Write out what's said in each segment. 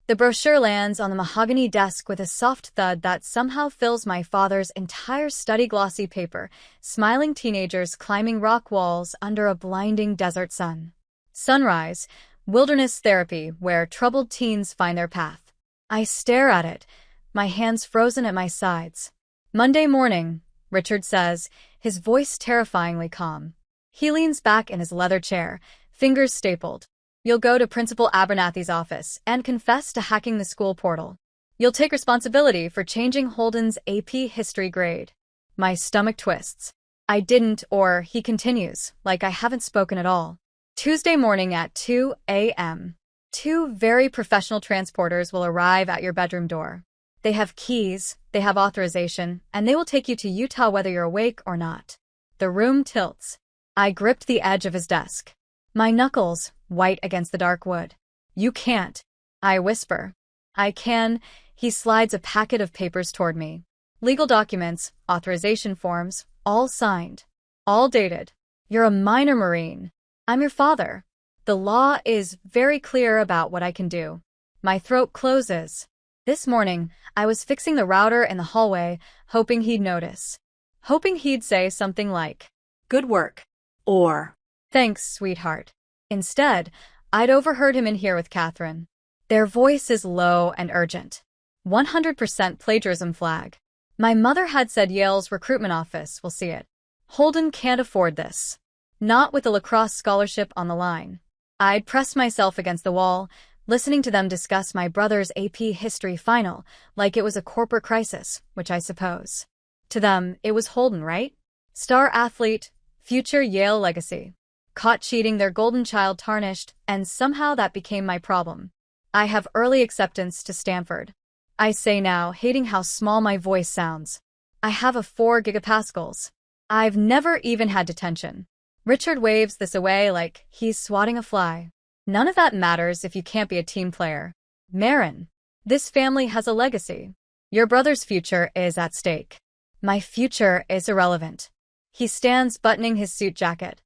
The brochure lands on the mahogany desk with a soft thud that somehow fills my father's entire study. Glossy paper, smiling teenagers climbing rock walls under a blinding desert sun. Sunrise, wilderness therapy where troubled teens find their path. I stare at it, my hands frozen at my sides. Monday morning, Richard says, his voice terrifyingly calm. He leans back in his leather chair, fingers stapled. You'll go to Principal Abernathy's office and confess to hacking the school portal. You'll take responsibility for changing Holden's AP history grade. My stomach twists. I didn't, or he continues, like I haven't spoken at all. Tuesday morning at 2 a.m. 2 very professional transporters will arrive at your bedroom door. They have keys, they have authorization, and they will take you to Utah whether you're awake or not. The room tilts. I gripped the edge of his desk. My knuckles, white against the dark wood. You can't. I whisper. I can. He slides a packet of papers toward me. Legal documents, authorization forms, all signed. All dated. You're a minor Marine. I'm your father. The law is very clear about what I can do. My throat closes. This morning, I was fixing the router in the hallway, hoping he'd notice. Hoping he'd say something like, "Good work," or, "Thanks, sweetheart." Instead, I'd overheard him in here with Catherine. Their voice is low and urgent. 100% plagiarism flag. My mother had said Yale's recruitment office will see it. Holden can't afford this. Not with a lacrosse scholarship on the line. I'd pressed myself against the wall, listening to them discuss my brother's AP history final like it was a corporate crisis, which I suppose. To them, it was Holden, right? Star athlete, future Yale legacy. Caught cheating, their golden child tarnished, and somehow that became my problem. I have early acceptance to Stanford. I say now, hating how small my voice sounds. I have a 4 gigapascals. I've never even had detention. Richard waves this away like he's swatting a fly. None of that matters if you can't be a team player. Maren, this family has a legacy. Your brother's future is at stake. My future is irrelevant. He stands buttoning his suit jacket.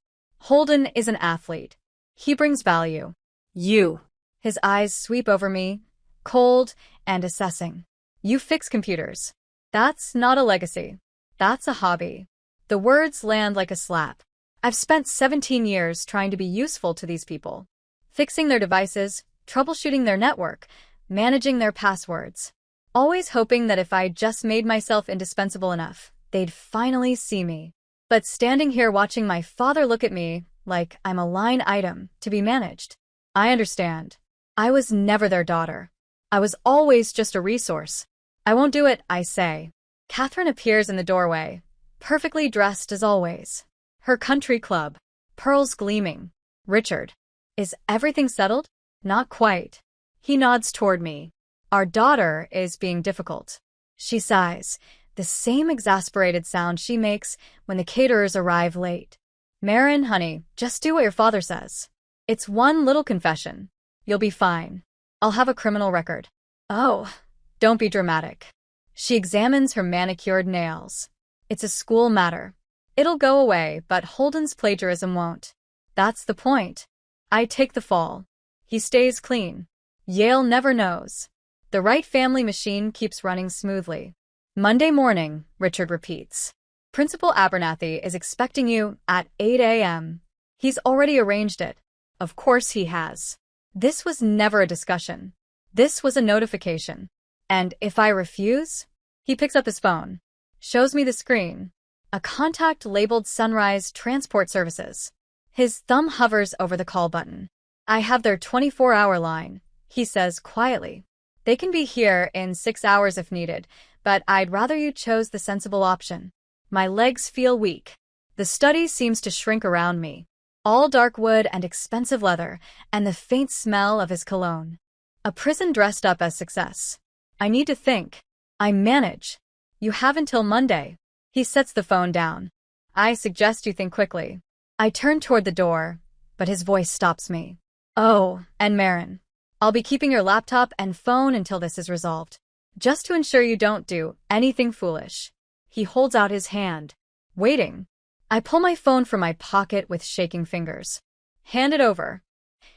Holden is an athlete. He brings value. You. His eyes sweep over me, cold and assessing. You fix computers. That's not a legacy. That's a hobby. The words land like a slap. I've spent 17 years trying to be useful to these people. Fixing their devices, troubleshooting their network, managing their passwords. Always hoping that if I just made myself indispensable enough, they'd finally see me. But standing here watching my father look at me like I'm a line item to be managed. I understand. I was never their daughter. I was always just a resource. I won't do it, I say. Catherine appears in the doorway, perfectly dressed as always. Her country club, pearls gleaming. Richard. Is everything settled? Not quite. He nods toward me. Our daughter is being difficult. She sighs, the same exasperated sound she makes when the caterers arrive late. Maren, honey, just do what your father says. It's one little confession. You'll be fine. I'll have a criminal record. Oh, don't be dramatic. She examines her manicured nails. It's a school matter. It'll go away, but Holden's plagiarism won't. That's the point. I take the fall. He stays clean. Yale never knows. The Wright family machine keeps running smoothly. Monday morning, Richard repeats. Principal Abernathy is expecting you at 8 a.m. He's already arranged it. Of course he has. This was never a discussion. This was a notification. And if I refuse? He picks up his phone. Shows me the screen. A contact labeled Sunrise Transport Services. His thumb hovers over the call button. I have their 24-hour line, he says quietly. They can be here in 6 hours if needed, but I'd rather you chose the sensible option. My legs feel weak. The study seems to shrink around me. All dark wood and expensive leather, and the faint smell of his cologne. A prison dressed up as success. I need to think. I manage. You have until Monday. He sets the phone down. I suggest you think quickly. I turn toward the door, but his voice stops me. Oh, and Maren. I'll be keeping your laptop and phone until this is resolved. Just to ensure you don't do anything foolish. He holds out his hand. Waiting. I pull my phone from my pocket with shaking fingers. Hand it over.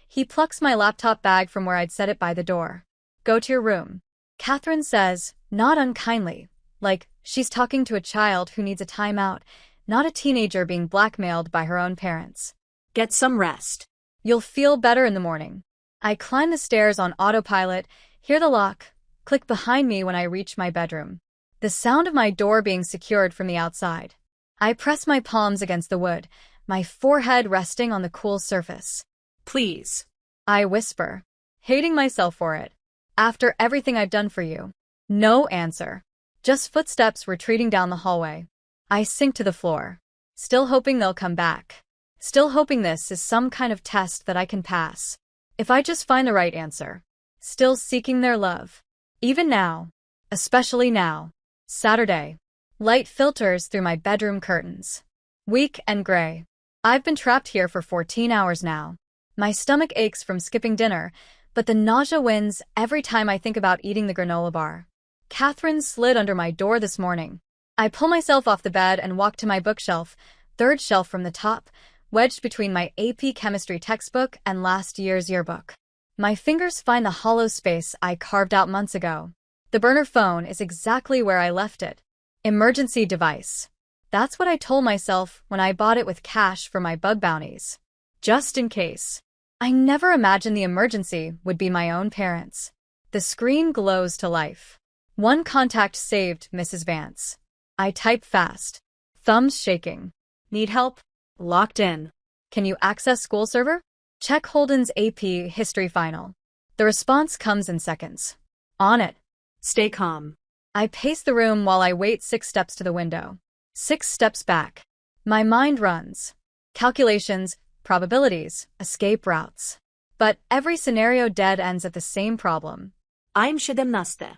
He plucks my laptop bag from where I'd set it by the door. Go to your room. Catherine says, not unkindly, like she's talking to a child who needs a timeout, not a teenager being blackmailed by her own parents. Get some rest. You'll feel better in the morning. I climb the stairs on autopilot, hear the lock click behind me when I reach my bedroom. The sound of my door being secured from the outside. I press my palms against the wood, my forehead resting on the cool surface. Please. I whisper, hating myself for it. After everything I've done for you. No answer. Just footsteps retreating down the hallway. I sink to the floor, still hoping they'll come back. Still hoping this is some kind of test that I can pass. If I just find the right answer. Still seeking their love. Even now. Especially now. Saturday. Light filters through my bedroom curtains. Weak and gray. I've been trapped here for 14 hours now. My stomach aches from skipping dinner, but the nausea wins every time I think about eating the granola bar. Catherine slid under my door this morning. I pull myself off the bed and walk to my bookshelf, third shelf from the top, wedged between my AP chemistry textbook and last year's yearbook. My fingers find the hollow space I carved out months ago. The burner phone is exactly where I left it. Emergency device. That's what I told myself when I bought it with cash for my bug bounties. Just in case. I never imagined the emergency would be my own parents. The screen glows to life. One contact saved, Mrs. Vance. I type fast. Thumbs shaking. Need help? Locked in. Can you access school server? Check Holden's AP history final. The response comes in seconds. On it. Stay calm. I pace the room while I wait 6 steps to the window. 6 steps back. My mind runs. Calculations, probabilities, escape routes. But every scenario dead ends at the same problem. I'm 17.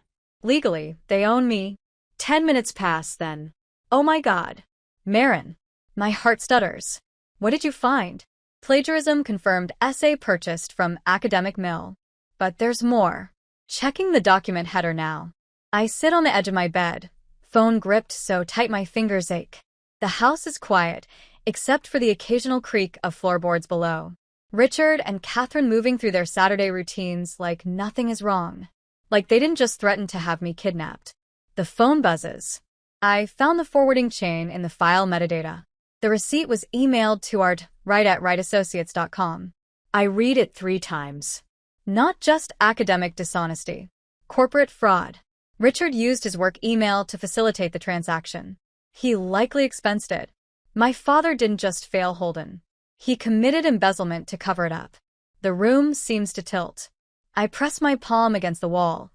Legally, they own me. 10 minutes pass then. Oh my God. Maren. My heart stutters. What did you find? Plagiarism confirmed essay purchased from Academic Mill. But there's more. Checking the document header now. I sit on the edge of my bed, phone gripped so tight my fingers ache. The house is quiet, except for the occasional creak of floorboards below. Richard and Catherine moving through their Saturday routines like nothing is wrong. Like they didn't just threaten to have me kidnapped. The phone buzzes. I found the forwarding chain in the file metadata. The receipt was emailed to art.wright@wrightassociates.com. I read it 3 times. Not just academic dishonesty. Corporate fraud. Richard used his work email to facilitate the transaction. He likely expensed it. My father didn't just fail Holden. He committed embezzlement to cover it up. The room seems to tilt. I press my palm against the wall,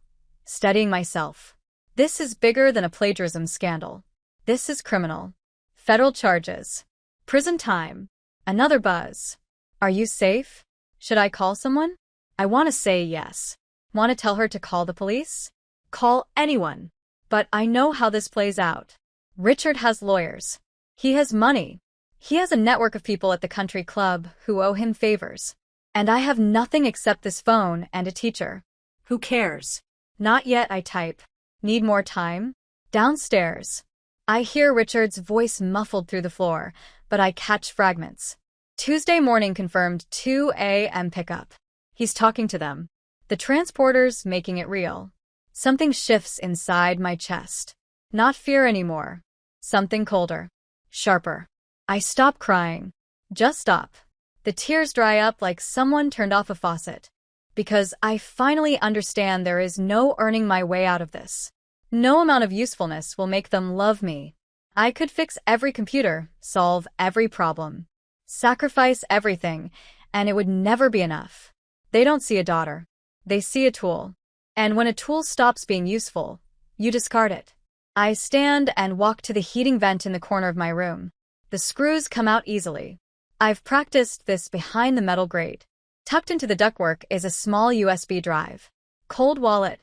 steadying myself. This is bigger than a plagiarism scandal. This is criminal. Federal charges. Prison time. Another buzz. Are you safe? Should I call someone? I want to say yes. Want to tell her to call the police? Call anyone. But I know how this plays out. Richard has lawyers. He has money. He has a network of people at the country club who owe him favors. And I have nothing except this phone and a teacher. Who cares? Not yet, I type. Need more time? Downstairs. I hear Richard's voice muffled through the floor, but I catch fragments. Tuesday morning confirmed 2 a.m. pickup. He's talking to them. The transporter's making it real. Something shifts inside my chest. Not fear anymore. Something colder. Sharper. I stop crying. Just stop. The tears dry up like someone turned off a faucet. Because I finally understand there is no earning my way out of this. No amount of usefulness will make them love me. I could fix every computer, solve every problem, sacrifice everything, and it would never be enough. They don't see a daughter. They see a tool. And when a tool stops being useful, you discard it. I stand and walk to the heating vent in the corner of my room. The screws come out easily. I've practiced this behind the metal grate. Tucked into the ductwork is a small USB drive. Cold wallet.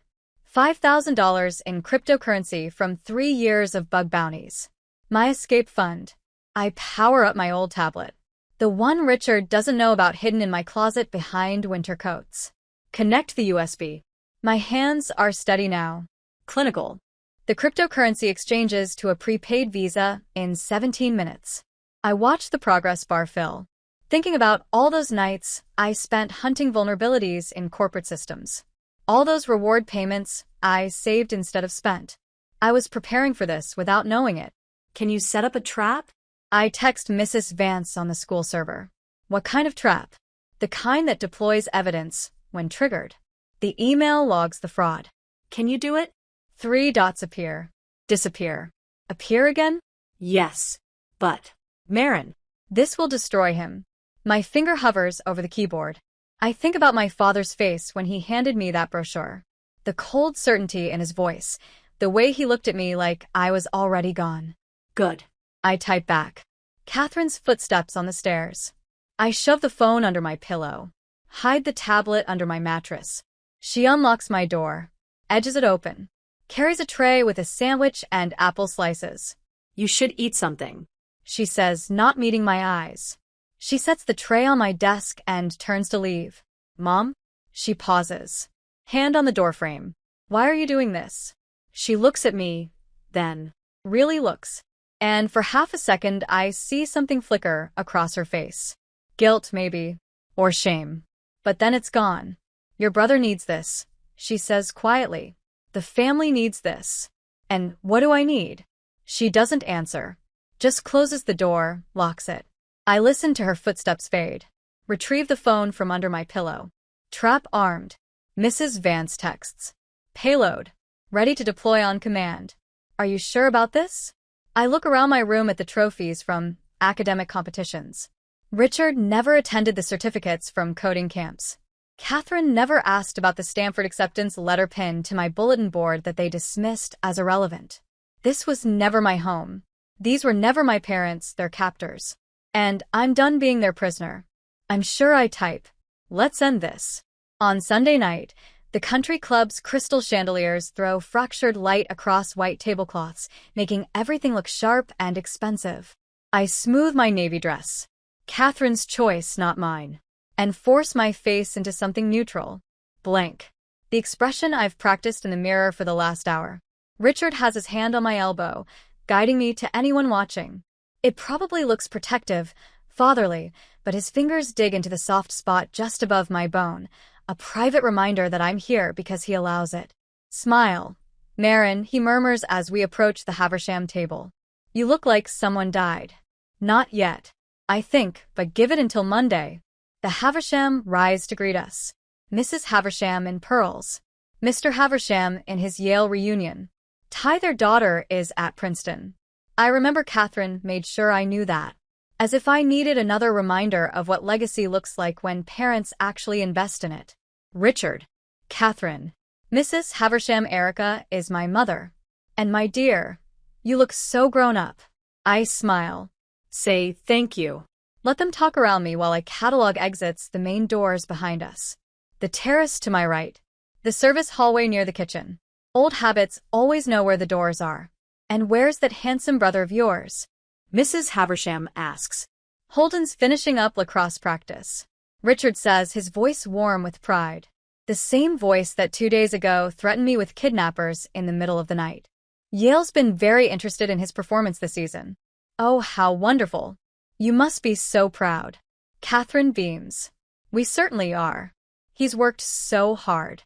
$5,000 in cryptocurrency from 3 years of bug bounties. My escape fund. I power up my old tablet. The one Richard doesn't know about hidden in my closet behind winter coats. Connect the USB. My hands are steady now. Clinical. The cryptocurrency exchanges to a prepaid Visa in 17 minutes. I watch the progress bar fill. Thinking about all those nights I spent hunting vulnerabilities in corporate systems. All those reward payments I saved instead of spent. I was preparing for this without knowing it. Can you set up a trap? I text Mrs. Vance on the school server. What kind of trap? The kind that deploys evidence when triggered. The email logs the fraud. Can you do it? 3 dots appear. Disappear. Appear again? Yes. But, Maren, This will destroy him. My finger hovers over the keyboard. I think about my father's face when he handed me that brochure. The cold certainty in his voice. The way he looked at me like I was already gone. good. I type back. Catherine's footsteps on the stairs. I shove the phone under my pillow. Hide the tablet under my mattress. She unlocks my door. Edges it open. Carries a tray with a sandwich and apple slices. You should eat something. She says, not meeting my eyes. She sets the tray on my desk and turns to leave. Mom? She pauses. Hand on the doorframe. Why are you doing this? She looks at me, then really looks. And for half a second, I see something flicker across her face. Guilt, maybe. Or shame. But then it's gone. Your brother needs this, she says quietly. The family needs this. And what do I need? She doesn't answer. Just closes the door, locks it. I listen to her footsteps fade. Retrieve the phone from under my pillow. Trap armed. Mrs. Vance texts. Payload. Ready to deploy on command. Are you sure about this? I look around my room at the trophies from academic competitions. Richard never attended the certificates from coding camps. Catherine never asked about the Stanford acceptance letter pinned to my bulletin board that they dismissed as irrelevant. This was never my home. These were never my parents, their captors. And I'm done being their prisoner. I'm sure I type. Let's end this. On Sunday night, the country club's crystal chandeliers throw fractured light across white tablecloths, making everything look sharp and expensive. I smooth my navy dress. Catherine's choice, not mine. And force my face into something neutral. Blank. The expression I've practiced in the mirror for the last hour. Richard has his hand on my elbow, guiding me to anyone watching. It probably looks protective, fatherly, but his fingers dig into the soft spot just above my bone, a private reminder that I'm here because he allows it. Smile. Maren, he murmurs as we approach the Haversham table. You look like someone died. Not yet, I think, but give it until Monday. The Haversham rise to greet us. Mrs. Haversham in pearls. Mr. Haversham in his Yale reunion. Ty, their daughter, is at Princeton. I remember Catherine made sure I knew that. As if I needed another reminder of what legacy looks like when parents actually invest in it. Richard. Catherine. Mrs. Haversham Erica is my mother. And my dear, you look so grown up. I smile. Say thank you. Let them talk around me while I catalog exits the main doors behind us. The terrace to my right. The service hallway near the kitchen. Old habits always know where the doors are. And where's that handsome brother of yours? Mrs. Haversham asks. Holden's finishing up lacrosse practice. Richard says, his voice warm with pride. The same voice that 2 days ago threatened me with kidnappers in the middle of the night. Yale's been very interested in his performance this season. Oh, how wonderful. You must be so proud. Catherine beams. We certainly are. He's worked so hard.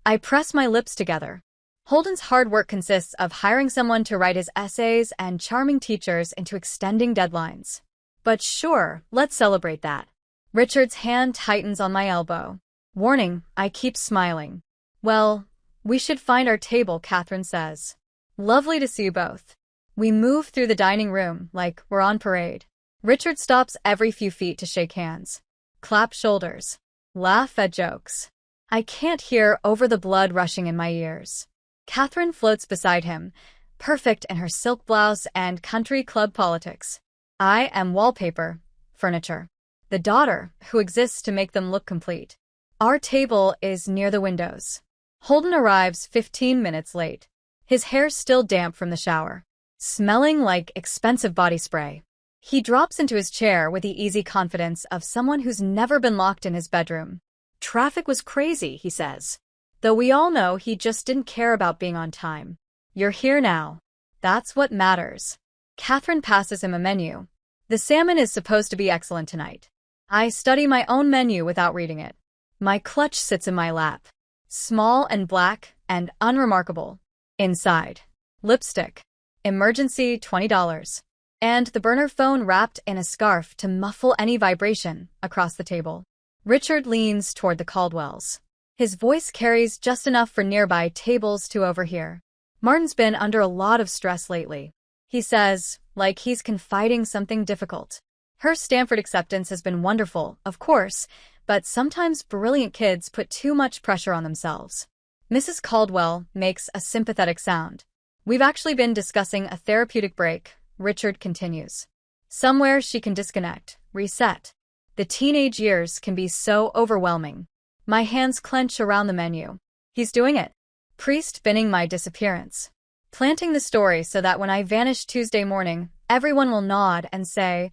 I press my lips together. Holden's hard work consists of hiring someone to write his essays and charming teachers into extending deadlines. But sure, let's celebrate that. Richard's hand tightens on my elbow. Warning, I keep smiling. Well, we should find our table, Catherine says. Lovely to see you both. We move through the dining room like we're on parade. Richard stops every few feet to shake hands. Clap shoulders. Laugh at jokes. I can't hear over the blood rushing in my ears. Catherine floats beside him, perfect in her silk blouse and country club politics. I am wallpaper, furniture. The daughter who exists to make them look complete. Our table is near the windows. Holden arrives 15 minutes late. His hair still damp from the shower. Smelling like expensive body spray. He drops into his chair with the easy confidence of someone who's never been locked in his bedroom. Traffic was crazy, he says. Though we all know he just didn't care about being on time. You're here now. That's what matters. Catherine passes him a menu. The salmon is supposed to be excellent tonight. I study my own menu without reading it. My clutch sits in my lap. Small and black and unremarkable. Inside. Lipstick. Emergency $20. And the burner phone wrapped in a scarf to muffle any vibration across the table. Richard leans toward the Caldwells. His voice carries just enough for nearby tables to overhear. Martin's been under a lot of stress lately. He says, like he's confiding something difficult. Her Stanford acceptance has been wonderful, of course, but sometimes brilliant kids put too much pressure on themselves. Mrs. Caldwell makes a sympathetic sound. We've actually been discussing a therapeutic break, Richard continues. Somewhere she can disconnect, reset. The teenage years can be so overwhelming. My hands clench around the menu. He's doing it. Priest binning my disappearance. Planting the story so that when I vanish Tuesday morning, everyone will nod and say,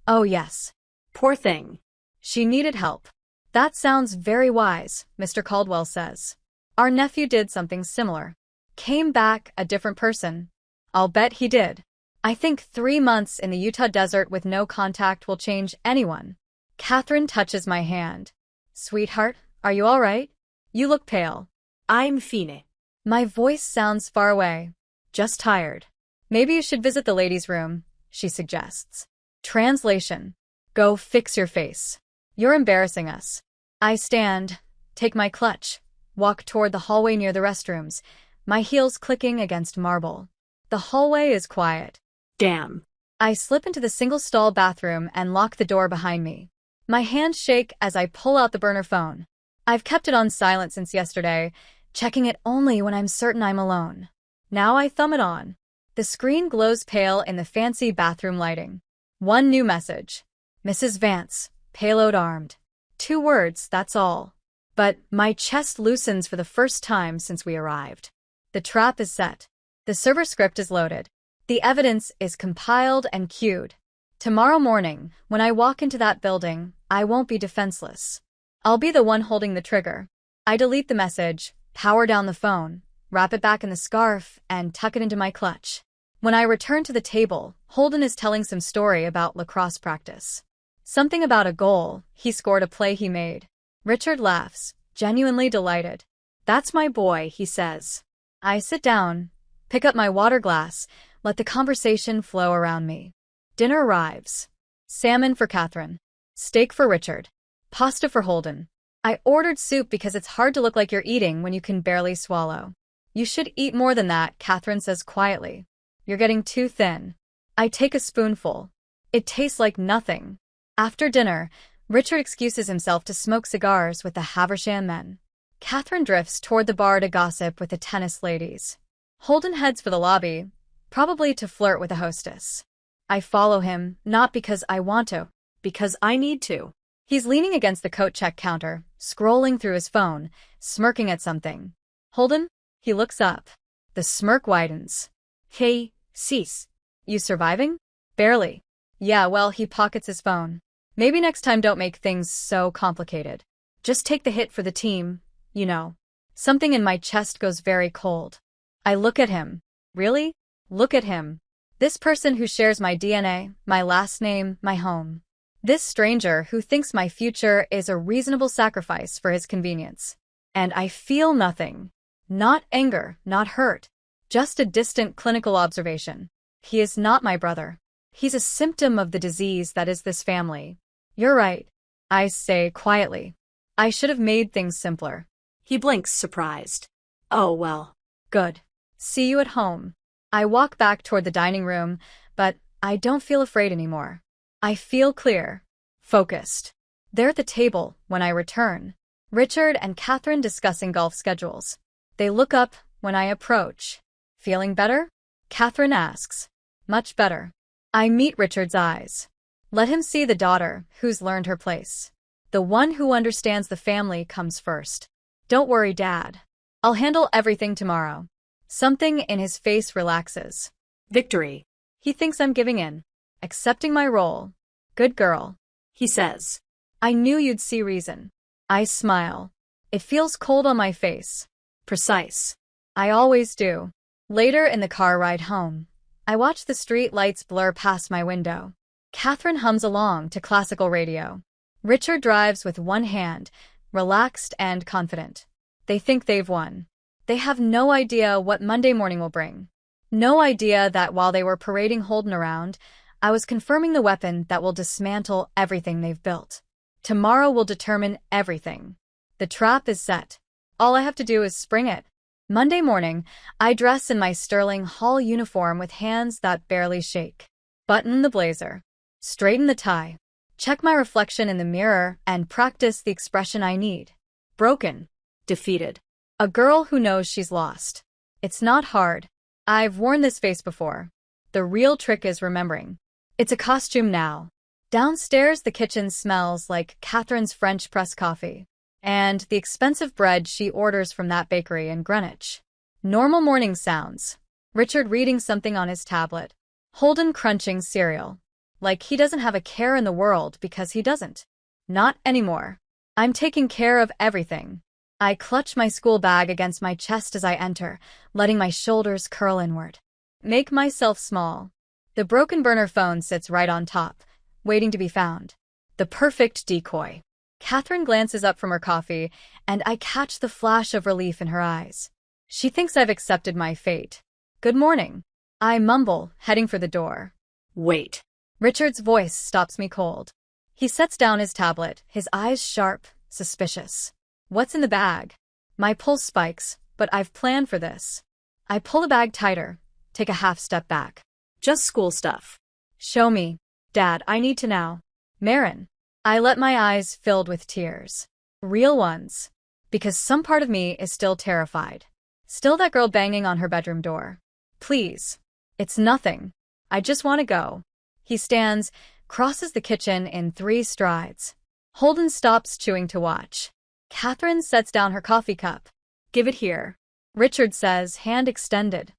"Oh yes. Poor thing. She needed help." That sounds very wise, Mr. Caldwell says. Our nephew did something similar. Came back a different person. I'll bet he did. I think 3 months in the Utah desert with no contact will change anyone. Catherine touches my hand. Sweetheart, are you all right? You look pale. I'm fine. My voice sounds far away. Just tired. Maybe you should visit the ladies' room, she suggests. Translation. Go fix your face. You're embarrassing us. I stand, take my clutch, walk toward the hallway near the restrooms, my heels clicking against marble. The hallway is quiet. Damn. I slip into the single-stall bathroom and lock the door behind me. My hands shake as I pull out the burner phone. I've kept it on silent since yesterday, checking it only when I'm certain I'm alone. Now I thumb it on. The screen glows pale in the fancy bathroom lighting. One new message. Mrs. Vance, payload armed. 2 words, that's all. But my chest loosens for the first time since we arrived. The trap is set. The server script is loaded. The evidence is compiled and queued. Tomorrow morning, when I walk into that building, I won't be defenseless. I'll be the one holding the trigger. I delete the message, power down the phone, wrap it back in the scarf, and tuck it into my clutch. When I return to the table, Holden is telling some story about lacrosse practice. Something about a goal he scored, a play he made. Richard laughs, genuinely delighted. That's my boy, he says. I sit down, pick up my water glass, let the conversation flow around me. Dinner arrives. Salmon for Catherine. Steak for Richard. Pasta for Holden. I ordered soup because it's hard to look like you're eating when you can barely swallow. You should eat more than that, Catherine says quietly. You're getting too thin. I take a spoonful. It tastes like nothing. After dinner, Richard excuses himself to smoke cigars with the Haversham men. Catherine drifts toward the bar to gossip with the tennis ladies. Holden heads for the lobby, probably to flirt with the hostess. I follow him, not because I want to, because I need to. He's leaning against the coat check counter, scrolling through his phone, smirking at something. Holden? He looks up. The smirk widens. Hey, sis. You surviving? Barely. Yeah, well, he pockets his phone. Maybe next time don't make things so complicated. Just take the hit for the team, you know. Something in my chest goes very cold. I look at him. Really? Look at him. This person who shares my DNA, my last name, my home. This stranger who thinks my future is a reasonable sacrifice for his convenience. And I feel nothing. Not anger, not hurt. Just a distant clinical observation. He is not my brother. He's a symptom of the disease that is this family. You're right, I say quietly. I should have made things simpler. He blinks, surprised. Oh, well. Good. See you at home. I walk back toward the dining room, but I don't feel afraid anymore. I feel clear, focused. They're at the table when I return. Richard and Catherine discussing golf schedules. They look up when I approach. Feeling better? Catherine asks. Much better. I meet Richard's eyes. Let him see the daughter who's learned her place. The one who understands the family comes first. Don't worry, Dad. I'll handle everything tomorrow. Something in his face relaxes. Victory. He thinks I'm giving in. Accepting my role. Good girl. He says. I knew you'd see reason. I smile. It feels cold on my face. Precise. I always do. Later in the car ride home, I watch the street lights blur past my window. Catherine hums along to classical radio. Richard drives with one hand, relaxed and confident. They think they've won. They have no idea what Monday morning will bring. No idea that while they were parading Holden around, I was confirming the weapon that will dismantle everything they've built. Tomorrow will determine everything. The trap is set. All I have to do is spring it. Monday morning, I dress in my Sterling Hall uniform with hands that barely shake. Button the blazer. Straighten the tie. Check my reflection in the mirror and practice the expression I need. Broken. Defeated. A girl who knows she's lost. It's not hard. I've worn this face before. The real trick is remembering. It's a costume now. Downstairs, the kitchen smells like Catherine's French press coffee and the expensive bread she orders from that bakery in Greenwich. Normal morning sounds. Richard reading something on his tablet. Holden crunching cereal. Like he doesn't have a care in the world because he doesn't. Not anymore. I'm taking care of everything. I clutch my school bag against my chest as I enter, letting my shoulders curl inward. Make myself small. The broken burner phone sits right on top, waiting to be found. The perfect decoy. Catherine glances up from her coffee, and I catch the flash of relief in her eyes. She thinks I've accepted my fate. Good morning. I mumble, heading for the door. Wait. Richard's voice stops me cold. He sets down his tablet, his eyes sharp, suspicious. What's in the bag? My pulse spikes, but I've planned for this. I pull the bag tighter, take a half step back. Just school stuff. Show me. Dad, I need to now. Maren. I let my eyes filled with tears. Real ones. Because some part of me is still terrified. Still that girl banging on her bedroom door. Please. It's nothing. I just want to go. He stands, crosses the kitchen in 3 strides. Holden stops chewing to watch. Catherine sets down her coffee cup. Give it here. Richard says, hand extended.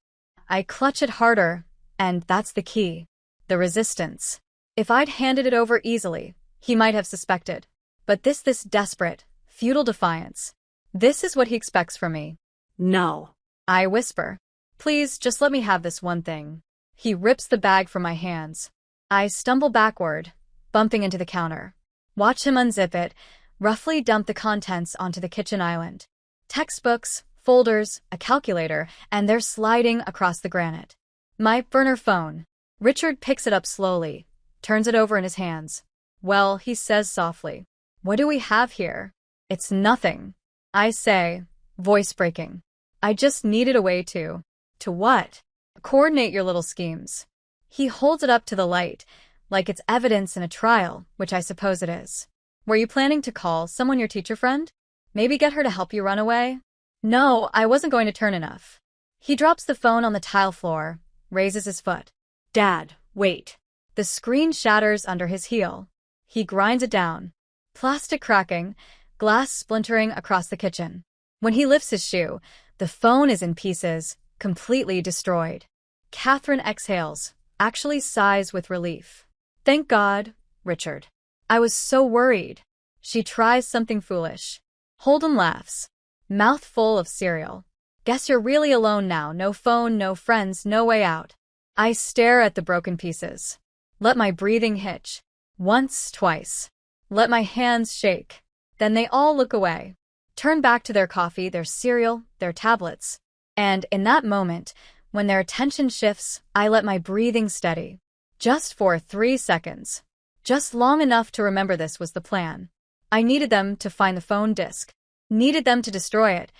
I clutch it harder, and that's the key. The resistance. If I'd handed it over easily, he might have suspected. But this desperate, futile defiance. This is what he expects from me. No. I whisper. Please, just let me have this one thing. He rips the bag from my hands. I stumble backward, bumping into the counter. Watch him unzip it, roughly dump the contents onto the kitchen island. Textbooks, folders, a calculator, and they're sliding across the granite. My burner phone. Richard picks it up slowly, turns it over in his hands. Well, he says softly. What do we have here? It's nothing. I say, voice breaking. I just needed a way to. To what? Coordinate your little schemes. He holds it up to the light, like it's evidence in a trial, which I suppose it is. Were you planning to call someone your teacher friend? Maybe get her to help you run away? No, I wasn't going to turn enough. He drops the phone on the tile floor, raises his foot. Dad, wait. The screen shatters under his heel. He grinds it down. Plastic cracking, glass splintering across the kitchen. When he lifts his shoe, the phone is in pieces, completely destroyed. Catherine exhales, actually sighs with relief. Thank God, Richard. I was so worried. She tries something foolish. Holden laughs. Mouth full of cereal. Guess you're really alone now. No phone, no friends, no way out. I stare at the broken pieces. Let my breathing hitch. Once, twice. Let my hands shake. Then they all look away. Turn back to their coffee, their cereal, their tablets. And in that moment, when their attention shifts, I let my breathing steady. Just for 3 seconds. Just long enough to remember this was the plan. I needed them to find the phone disk. Needed them to destroy it.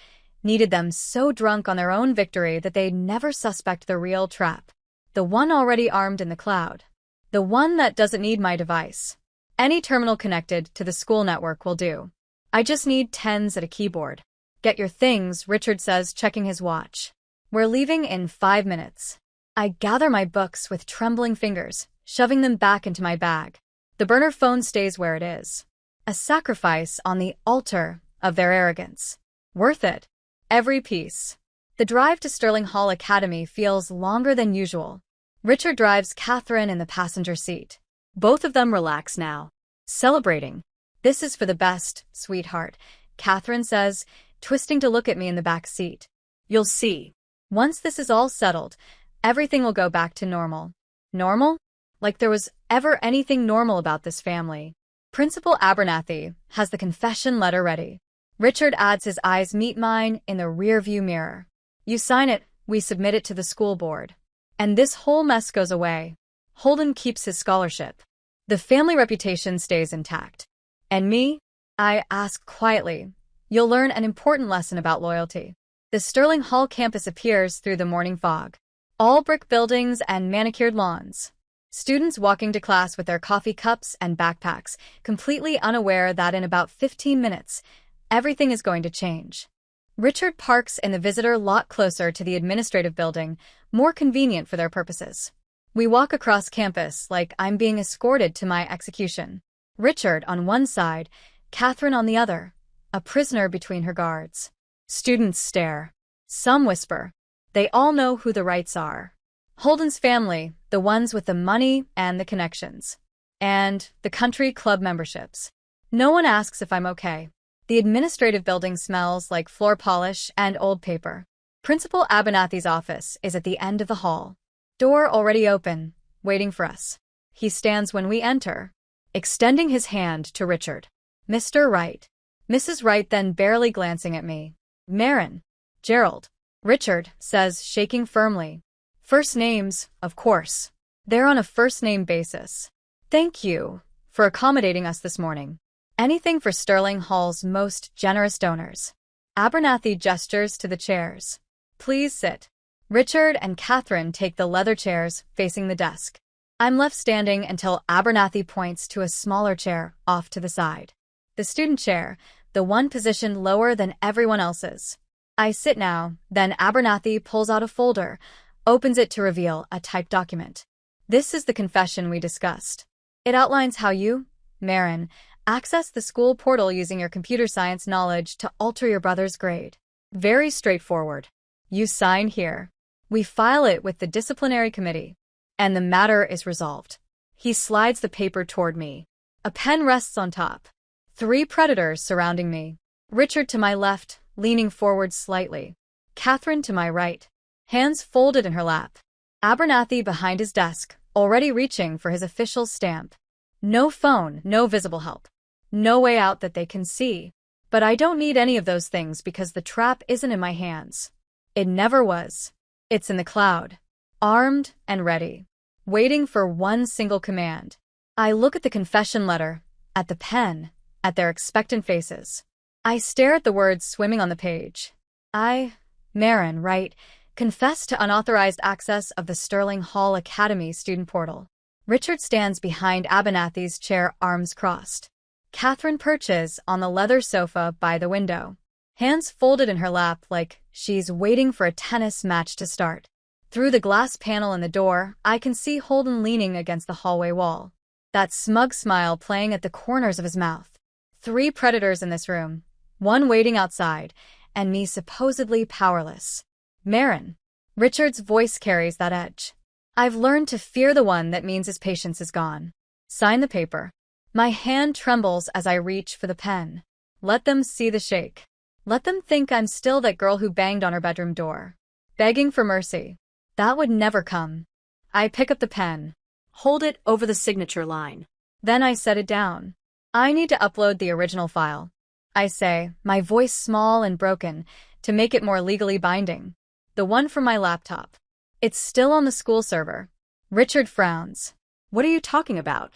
Needed them so drunk on their own victory that they'd never suspect the real trap. The one already armed in the cloud. The one that doesn't need my device. Any terminal connected to the school network will do. I just need 10s at a keyboard. Get your things, Richard says, checking his watch. We're leaving in 5 minutes. I gather my books with trembling fingers, shoving them back into my bag. The burner phone stays where it is. A sacrifice on the altar of their arrogance. Worth it. Every piece. The drive to Sterling Hall Academy feels longer than usual. Richard drives Catherine in the passenger seat. Both of them relax now. Celebrating. This is for the best, sweetheart, Catherine says, twisting to look at me in the back seat. You'll see. Once this is all settled, everything will go back to normal. Normal? Like there was ever anything normal about this family. Principal Abernathy has the confession letter ready. Richard adds his eyes meet mine in the rearview mirror. You sign it, we submit it to the school board. And this whole mess goes away. Holden keeps his scholarship. The family reputation stays intact. And me? I ask quietly. You'll learn an important lesson about loyalty. The Sterling Hall campus appears through the morning fog. All brick buildings and manicured lawns. Students walking to class with their coffee cups and backpacks, completely unaware that in about 15 minutes, everything is going to change. Richard parks in the visitor lot closer to the administrative building, more convenient for their purposes. We walk across campus like I'm being escorted to my execution. Richard on one side, Catherine on the other, a prisoner between her guards. Students stare. Some whisper. They all know who the Wrights are. Holden's family, the ones with the money and the connections. And the country club memberships. No one asks if I'm okay. The administrative building smells like floor polish and old paper. Principal Abernathy's office is at the end of the hall. Door already open, waiting for us. He stands when we enter, extending his hand to Richard. Mr. Wright. Mrs. Wright then barely glancing at me. Maren. Gerald. Richard says, shaking firmly. First names, of course. They're on a first-name basis. Thank you for accommodating us this morning. Anything for Sterling Hall's most generous donors. Abernathy gestures to the chairs. Please sit. Richard and Catherine take the leather chairs facing the desk. I'm left standing until Abernathy points to a smaller chair off to the side. The student chair, the one positioned lower than everyone else's. I sit now, then Abernathy pulls out a folder, opens it to reveal a typed document. This is the confession we discussed. It outlines how you, Maren, access the school portal using your computer science knowledge to alter your brother's grade. Very straightforward. You sign here. We file it with the disciplinary committee. And the matter is resolved. He slides the paper toward me. A pen rests on top. 3 predators surrounding me. Richard to my left, leaning forward slightly. Catherine to my right, hands folded in her lap. Abernathy behind his desk, already reaching for his official stamp. No phone, no visible help. No way out that they can see. But I don't need any of those things because the trap isn't in my hands. It never was. It's in the cloud. Armed and ready. Waiting for one single command. I look at the confession letter, at the pen, at their expectant faces. I stare at the words swimming on the page. I, Maren Wright, confess to unauthorized access of the Sterling Hall Academy student portal. Richard stands behind Abernathy's chair, arms crossed. Catherine perches on the leather sofa by the window, hands folded in her lap like she's waiting for a tennis match to start. Through the glass panel in the door, I can see Holden leaning against the hallway wall, that smug smile playing at the corners of his mouth. 3 predators in this room, one waiting outside, and me supposedly powerless. Maren. Richard's voice carries that edge. I've learned to fear the one that means his patience is gone. Sign the paper. My hand trembles as I reach for the pen. Let them see the shake. Let them think I'm still that girl who banged on her bedroom door, begging for mercy. That would never come. I pick up the pen. Hold it over the signature line. Then I set it down. I need to upload the original file. I say, my voice small and broken, to make it more legally binding. The one from my laptop. It's still on the school server. Richard frowns. What are you talking about?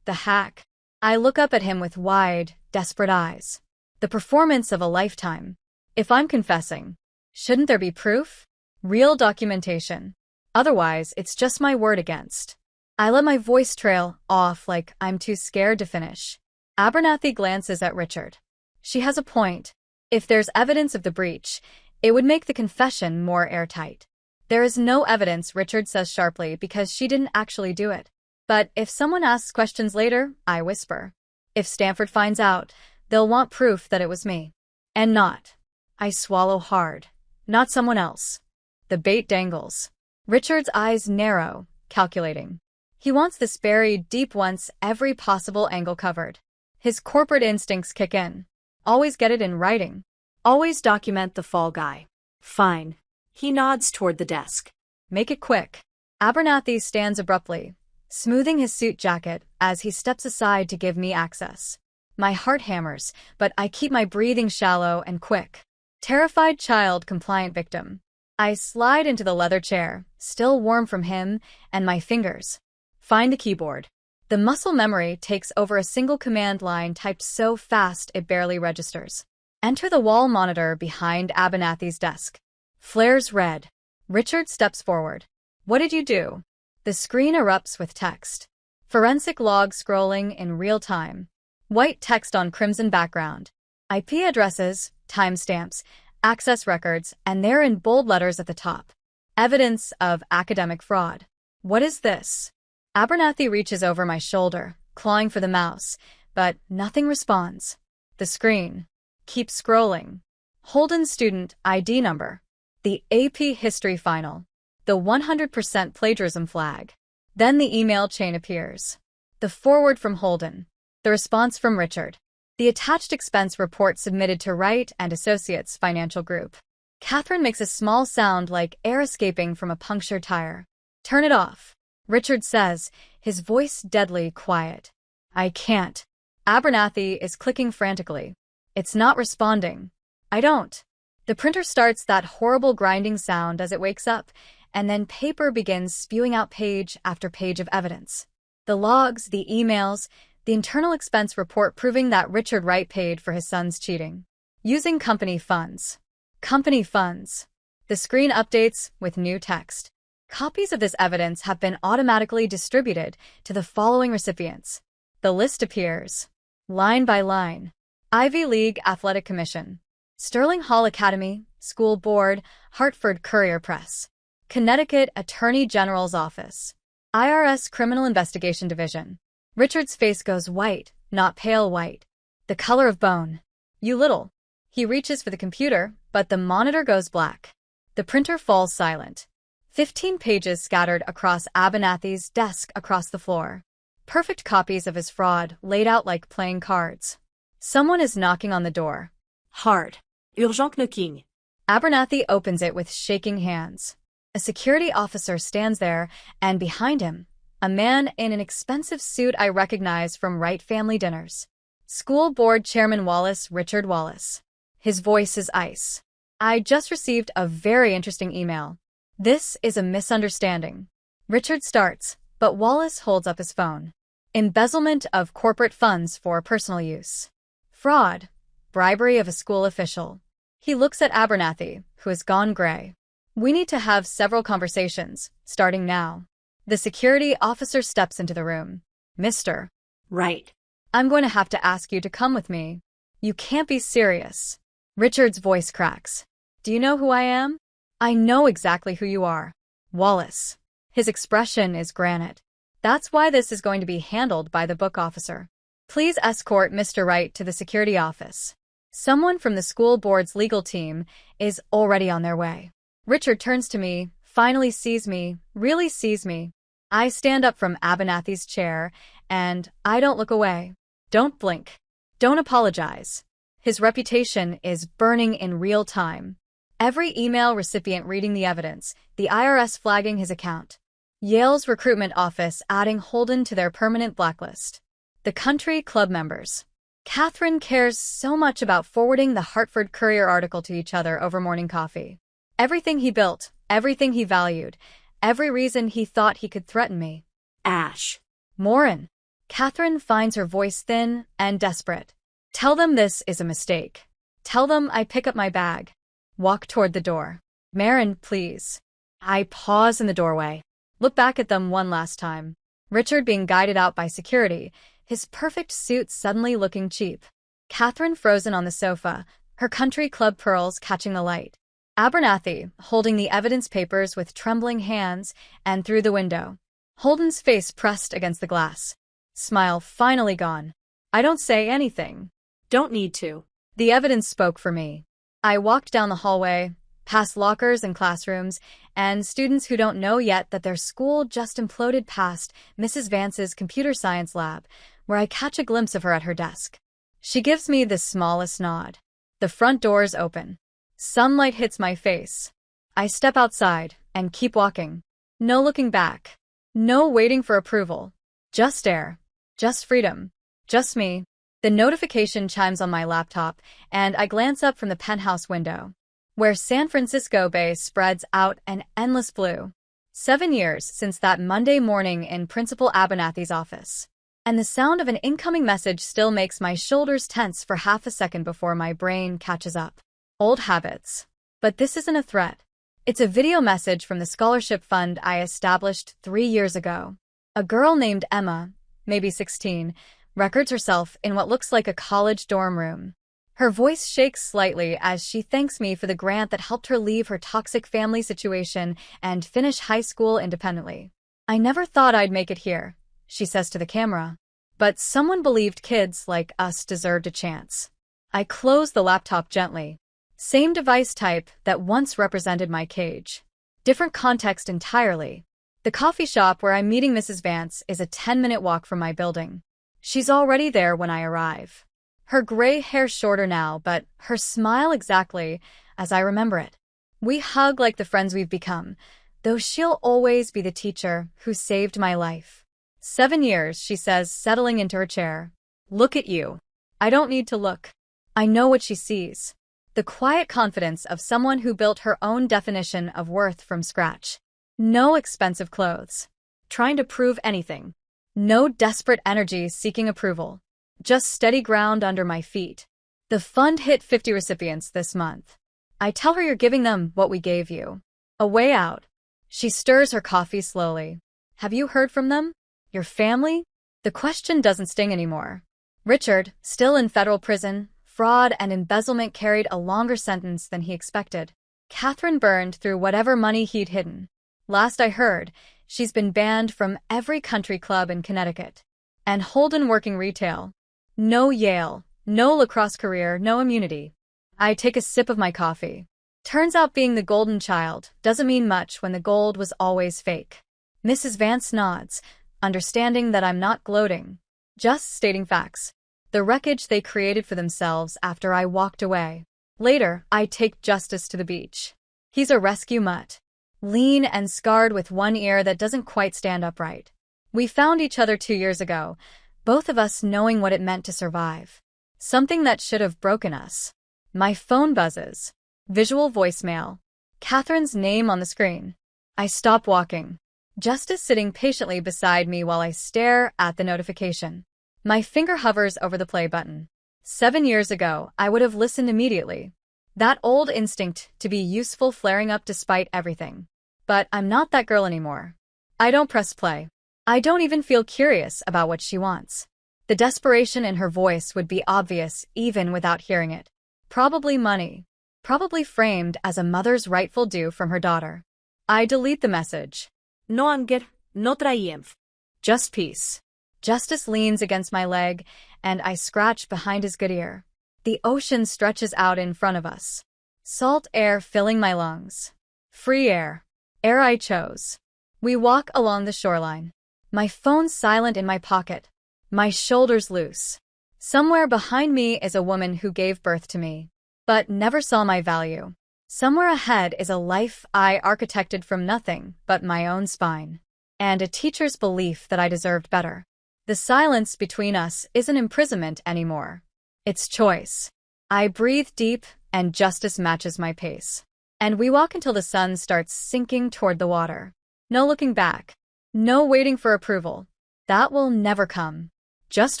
The hack. I look up at him with wide, desperate eyes. The performance of a lifetime. If I'm confessing, shouldn't there be proof? Real documentation. Otherwise, it's just my word against. I let my voice trail off like I'm too scared to finish. Abernathy glances at Richard. She has a point. If there's evidence of the breach, it would make the confession more airtight. There is no evidence, Richard says sharply, because she didn't actually do it. But if someone asks questions later, I whisper. If Stanford finds out, they'll want proof that it was me. And not. I swallow hard. Not someone else. The bait dangles. Richard's eyes narrow, calculating. He wants this buried deep once every possible angle covered. His corporate instincts kick in. Always get it in writing. Always document the fall guy. Fine. He nods toward the desk. Make it quick. Abernathy stands abruptly, smoothing his suit jacket as he steps aside to give me access. My heart hammers, but I keep my breathing shallow and quick. Terrified child, compliant victim. I slide into the leather chair, still warm from him, and my fingers find the keyboard. The muscle memory takes over a single command line typed so fast it barely registers. Enter the wall monitor behind Abernathy's desk. Flares red. Richard steps forward. What did you do? The screen erupts with text. Forensic log scrolling in real time. White text on crimson background. IP addresses, timestamps, access records, and they're in bold letters at the top. Evidence of academic fraud. What is this? Abernathy reaches over my shoulder, clawing for the mouse, but nothing responds. The screen keeps scrolling. Holden's student ID number. The AP History Final. The 100% plagiarism flag. Then the email chain appears. The forward from Holden. The response from Richard. The attached expense report submitted to Wright and Associates Financial Group. Catherine makes a small sound like air escaping from a punctured tire. Turn it off, Richard says, his voice deadly quiet. I can't. Abernathy is clicking frantically. It's not responding. I don't. The printer starts that horrible grinding sound as it wakes up, and then paper begins spewing out page after page of evidence. The logs, the emails, the internal expense report proving that Richard Wright paid for his son's cheating. Using company funds. Company funds. The screen updates with new text. Copies of this evidence have been automatically distributed to the following recipients. The list appears. Line by line. Ivy League Athletic Commission. Sterling Hall Academy, School Board, Hartford Courier Press. Connecticut Attorney General's Office. IRS Criminal Investigation Division. Richard's face goes white, not pale white. The color of bone. You little. He reaches for the computer, but the monitor goes black. The printer falls silent. 15 pages scattered across Abernathy's desk across the floor. Perfect copies of his fraud laid out like playing cards. Someone is knocking on the door. Hard. Urgent knocking. Abernathy opens it with shaking hands. A security officer stands there, and behind him, a man in an expensive suit I recognize from Wright family dinners. School Board Chairman Wallace, Richard Wallace. His voice is ice. I just received a very interesting email. This is a misunderstanding. Richard starts, but Wallace holds up his phone. Embezzlement of corporate funds for personal use. Fraud. Bribery of a school official. He looks at Abernathy, who has gone gray. We need to have several conversations, starting now. The security officer steps into the room. Mr. Right. I'm going to have to ask you to come with me. You can't be serious. Richard's voice cracks. Do you know who I am? I know exactly who you are. Wallace. His expression is granite. That's why this is going to be handled by the book officer. Please escort Mr. Wright to the security office. Someone from the school board's legal team is already on their way. Richard turns to me, finally sees me, really sees me. I stand up from Abernathy's chair, and I don't look away. Don't blink. Don't apologize. His reputation is burning in real time. Every email recipient reading the evidence, the IRS flagging his account. Yale's recruitment office adding Holden to their permanent blacklist. The country club members. Catherine cares so much about forwarding the Hartford Courier article to each other over morning coffee. Everything he built, everything he valued, every reason he thought he could threaten me. Ash. Maren. Catherine finds her voice thin and desperate. Tell them this is a mistake. Tell them I pick up my bag. Walk toward the door. Maren, please. I pause in the doorway. Look back at them one last time. Richard being guided out by security, his perfect suit suddenly looking cheap. Catherine frozen on the sofa, her country club pearls catching the light. Abernathy, holding the evidence papers with trembling hands, and through the window. Holden's face pressed against the glass. Smile finally gone. I don't say anything. Don't need to. The evidence spoke for me. I walked down the hallway, past lockers and classrooms, and students who don't know yet that their school just imploded past Mrs. Vance's computer science lab, where I catch a glimpse of her at her desk. She gives me the smallest nod. The front doors open. Sunlight hits my face. I step outside and keep walking. No looking back. No waiting for approval. Just air. Just freedom. Just me. The notification chimes on my laptop, and I glance up from the penthouse window, where San Francisco Bay spreads out an endless blue. 7 years since that Monday morning in Principal Abernathy's office. And the sound of an incoming message still makes my shoulders tense for half a second before my brain catches up. Old habits. But this isn't a threat. It's a video message from the scholarship fund I established 3 years ago. A girl named Emma, maybe 16, records herself in what looks like a college dorm room. Her voice shakes slightly as she thanks me for the grant that helped her leave her toxic family situation and finish high school independently. "I never thought I'd make it here," she says to the camera. "But someone believed kids like us deserved a chance." I close the laptop gently. Same device type that once represented my cage. Different context entirely. The coffee shop where I'm meeting Mrs. Vance is a 10-minute walk from my building. She's already there when I arrive. Her gray hair shorter now, but her smile exactly as I remember it. We hug like the friends we've become, though she'll always be the teacher who saved my life. 7 years, she says, settling into her chair. "Look at you." I don't need to look. I know what she sees. The quiet confidence of someone who built her own definition of worth from scratch. No expensive clothes. Trying to prove anything. No desperate energy seeking approval. Just steady ground under my feet. The fund hit 50 recipients this month. I tell her you're giving them what we gave you. A way out. She stirs her coffee slowly. "Have you heard from them? Your family?" The question doesn't sting anymore. Richard, still in federal prison, fraud and embezzlement carried a longer sentence than he expected. Catherine burned through whatever money he'd hidden. Last I heard, she's been banned from every country club in Connecticut. And Holden working retail. No Yale, no lacrosse career, no immunity. I take a sip of my coffee. Turns out being the golden child doesn't mean much when the gold was always fake. Mrs. Vance nods, understanding that I'm not gloating. Just stating facts. The wreckage they created for themselves after I walked away. Later, I take Justice to the beach. He's a rescue mutt. Lean and scarred with one ear that doesn't quite stand upright. We found each other 2 years ago, both of us knowing what it meant to survive. Something that should have broken us. My phone buzzes. Visual voicemail. Catherine's name on the screen. I stop walking. Justice sitting patiently beside me while I stare at the notification. My finger hovers over the play button. 7 years ago, I would have listened immediately. That old instinct to be useful flaring up despite everything. But I'm not that girl anymore. I don't press play. I don't even feel curious about what she wants. The desperation in her voice would be obvious even without hearing it. Probably money. Probably framed as a mother's rightful due from her daughter. I delete the message. No anger, no triumph. Just peace. Justice leans against my leg, and I scratch behind his good ear. The ocean stretches out in front of us. Salt air filling my lungs. Free air. Air I chose. We walk along the shoreline. My phone silent in my pocket. My shoulders loose. Somewhere behind me is a woman who gave birth to me, but never saw my value. Somewhere ahead is a life I architected from nothing but my own spine, and a teacher's belief that I deserved better. The silence between us isn't imprisonment anymore. It's choice. I breathe deep, and Justice matches my pace. And we walk until the sun starts sinking toward the water. No looking back. No waiting for approval. That will never come. Just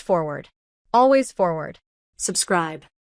forward. Always forward. Subscribe.